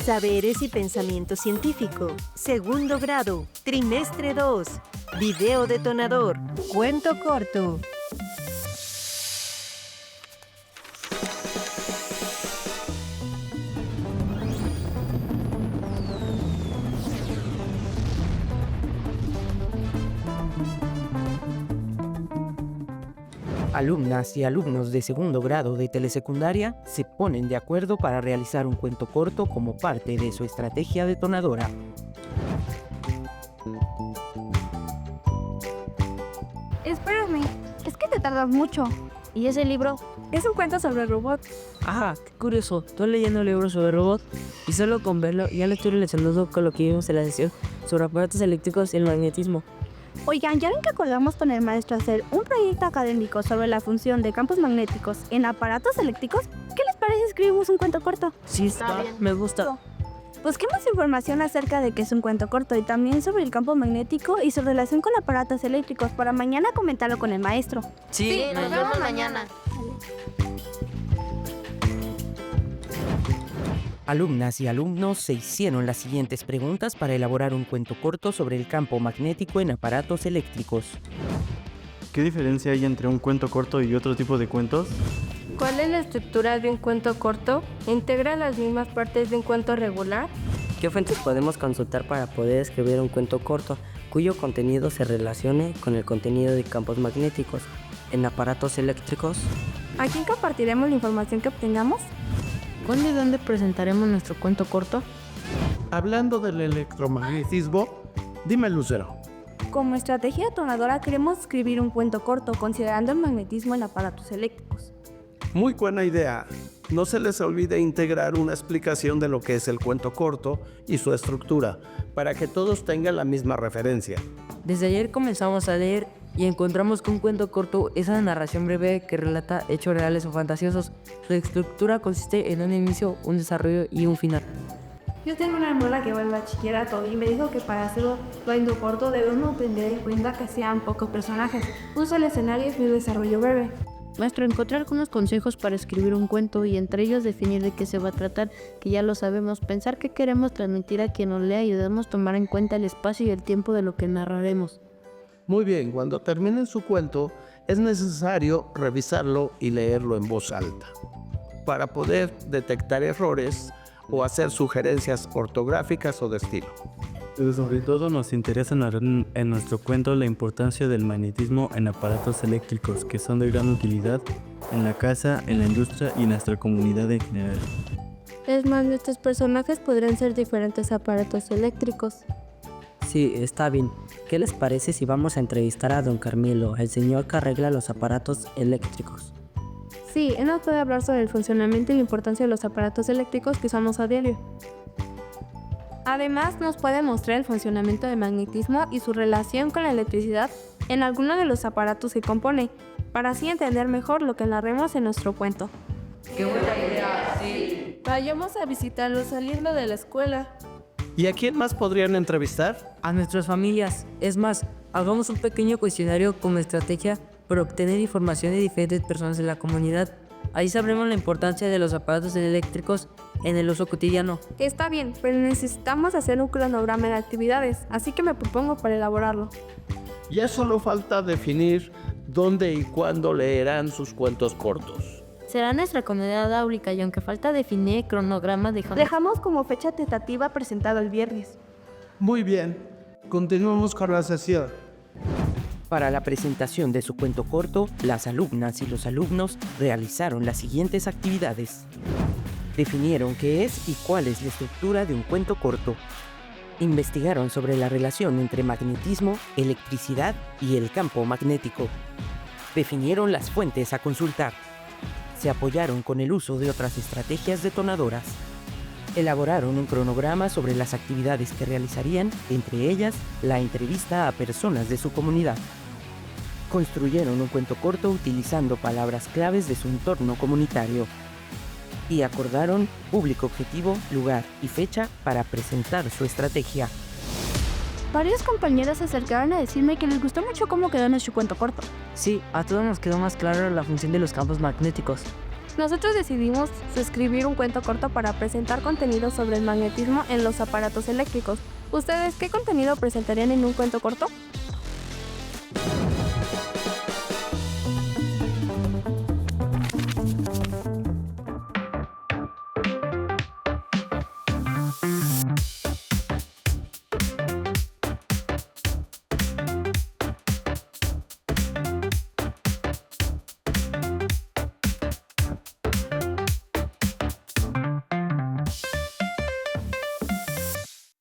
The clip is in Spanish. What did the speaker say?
Saberes y pensamiento científico. Segundo grado. Trimestre 2. Video detonador. Cuento corto. Alumnas y alumnos de segundo grado de telesecundaria se ponen de acuerdo para realizar un cuento corto como parte de su estrategia detonadora. Espérame, es que te tardas mucho. ¿Y ese libro? Es un cuento sobre robots. Ah, qué curioso. Estoy leyendo un libro sobre robots y solo con verlo ya lo estoy relacionando con lo que vimos en la sesión sobre aparatos eléctricos y el magnetismo. Oigan, ¿ya ven que acordamos con el maestro hacer un proyecto académico sobre la función de campos magnéticos en aparatos eléctricos? ¿Qué les parece si escribimos un cuento corto? Sí, está, me gusta. Busquemos información acerca de qué es un cuento corto y también sobre el campo magnético y su relación con aparatos eléctricos para mañana comentarlo con el maestro. Sí, nos vemos mañana. Alumnas y alumnos se hicieron las siguientes preguntas para elaborar un cuento corto sobre el campo magnético en aparatos eléctricos. ¿Qué diferencia hay entre un cuento corto y otro tipo de cuentos? ¿Cuál es la estructura de un cuento corto? ¿Integra las mismas partes de un cuento regular? ¿Qué fuentes podemos consultar para poder escribir un cuento corto cuyo contenido se relacione con el contenido de campos magnéticos en aparatos eléctricos? ¿A quién compartiremos la información que obtengamos? ¿Cuándo y dónde presentaremos nuestro cuento corto? Hablando del electromagnetismo, dime, Lucero. Como estrategia detonadora queremos escribir un cuento corto considerando el magnetismo en aparatos eléctricos. Muy buena idea. No se les olvide integrar una explicación de lo que es el cuento corto y su estructura, para que todos tengan la misma referencia. Desde ayer comenzamos a leer y encontramos que un cuento corto es una narración breve que relata hechos reales o fantasiosos. Su estructura consiste en un inicio, un desarrollo y un final. Yo tengo una hermana que va al bachillerato y me dijo que para hacerlo cuento corto debemos tener en cuenta que sean pocos personajes, un solo escenario y un desarrollo breve. Maestro, encontré algunos consejos para escribir un cuento y entre ellos definir de qué se va a tratar, que ya lo sabemos, pensar qué queremos transmitir a quien nos lea y debemos tomar en cuenta el espacio y el tiempo de lo que narraremos. Muy bien, cuando terminen su cuento, es necesario revisarlo y leerlo en voz alta, para poder detectar errores o hacer sugerencias ortográficas o de estilo. Pero sobre todo nos interesa narrar en nuestro cuento la importancia del magnetismo en aparatos eléctricos que son de gran utilidad en la casa, en la industria y en nuestra comunidad en general. Es más, nuestros personajes podrían ser diferentes aparatos eléctricos. Sí, está bien. ¿Qué les parece si vamos a entrevistar a don Carmelo, el señor que arregla los aparatos eléctricos? Sí, él nos puede hablar sobre el funcionamiento y la importancia de los aparatos eléctricos que usamos a diario. Además, nos puede mostrar el funcionamiento del magnetismo y su relación con la electricidad en alguno de los aparatos que compone, para así entender mejor lo que narremos en nuestro cuento. ¡Qué buena idea! Sí. Vayamos a visitarlo saliendo de la escuela. ¿Y a quién más podrían entrevistar? A nuestras familias. Es más, hagamos un pequeño cuestionario como estrategia para obtener información de diferentes personas de la comunidad. Ahí sabremos la importancia de los aparatos eléctricos en el uso cotidiano. Está bien, pero necesitamos hacer un cronograma de actividades, así que me propongo para elaborarlo. Ya solo falta definir dónde y cuándo leerán sus cuentos cortos. Será nuestra comunidad áulica y aunque falta definir el cronograma, Dejamos como fecha tentativa presentado el viernes. Muy bien, continuamos con la sesión. Para la presentación de su cuento corto, las alumnas y los alumnos realizaron las siguientes actividades. Definieron qué es y cuál es la estructura de un cuento corto. Investigaron sobre la relación entre magnetismo, electricidad y el campo magnético. Definieron las fuentes a consultar. Se apoyaron con el uso de otras estrategias detonadoras. Elaboraron un cronograma sobre las actividades que realizarían, entre ellas la entrevista a personas de su comunidad. Construyeron un cuento corto utilizando palabras claves de su entorno comunitario. Y acordaron público objetivo, lugar y fecha para presentar su estrategia. Varios compañeros se acercaron a decirme que les gustó mucho cómo quedó nuestro cuento corto. Sí, a todos nos quedó más clara la función de los campos magnéticos. Nosotros decidimos escribir un cuento corto para presentar contenido sobre el magnetismo en los aparatos eléctricos. ¿Ustedes qué contenido presentarían en un cuento corto?